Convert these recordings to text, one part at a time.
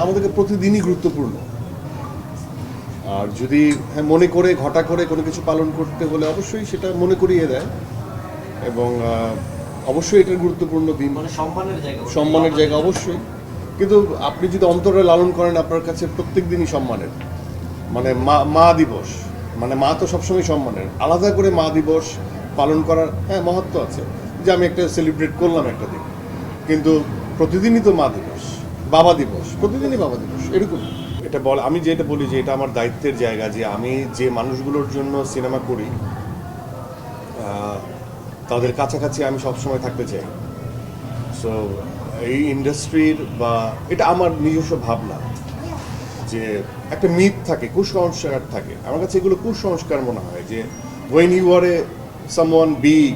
আমাদেরকে প্রতিদিনই গুরুত্বপূর্ণ। আর যদি মনে করে ঘটা করে কোনো কিছু পালন করতে হলে অবশ্যই সেটা মনে করিয়ে দেয়, এবং অবশ্যই এটার গুরুত্বপূর্ণ দিন, মানে সম্মানের জায়গা অবশ্যই। কিন্তু আপনি যদি অন্তরে লালন করেন, আপনার কাছে প্রত্যেক দিনই সম্মানের। মানে মা দিবস, মানে মা তো সবসময় সম্মানের। আলাদা করে মা দিবস পালন করার মহত্ব আছে, যে আমি একটা সেলিব্রেট করলাম একটা দিন, কিন্তু প্রতিদিনই তো মা দিবস, বাবা দিবস, প্রতিদিনই বাবা দিবস, এরকম। এটা আমি যেটা বলি যে এটা আমার দায়িত্বের জায়গা, যে আমি যে মানুষগুলোর জন্য সিনেমা করি তাদের কাছাকাছি আমি সবসময় থাকতে চাই। সো এই ইন্ডাস্ট্রির বা এটা আমার নিজস্ব ভাবনা, যে একটা মিথ থাকে, কুসংস্কার থাকে। আমার কাছে এগুলো কুসংস্কার মনে হয়, যে when you are a someone big,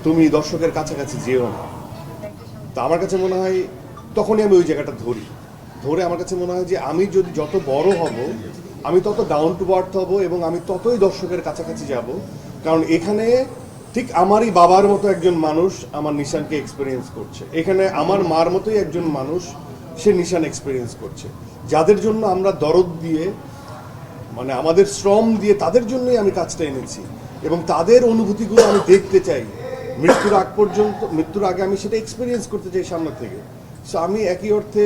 তুমি দর্শকের কাছাকাছি যেও না। তা আমার কাছে মনে হয় তখনই আমি ওই জায়গাটা ধরে আমার কাছে মনে হয় যে আমি যদি যত বড় হব, আমি তত ডাউন টু বার্থ হব, এবং আমি ততই দর্শকের কাছাকাছি যাব। কারণ এখানে ঠিক আমারই বাবার মতো একজন মানুষ আমার নিশানকে এক্সপিরিয়েন্স করছে, এখানে আমার মার মতোই একজন মানুষ সে নিশান এক্সপিরিয়েন্স করছে, যাদের জন্য আমরা দরদ দিয়ে, মানে আমাদের শ্রম দিয়ে তাদের জন্যই আমি কাজটা এনেছি, এবং তাদের অনুভূতিগুলো আমি দেখতে চাই মৃত্যুর আগ পর্যন্ত। মৃত্যুর আগে আমি সেটা এক্সপিরিয়েন্স করতে চাই সামনে থেকে। সো আমি একই অর্থে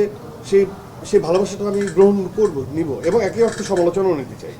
সেই ভালোবাসাটা আমি গ্রহণ নিব, এবং একই অর্থে সমালোচনাও নিতে চাই।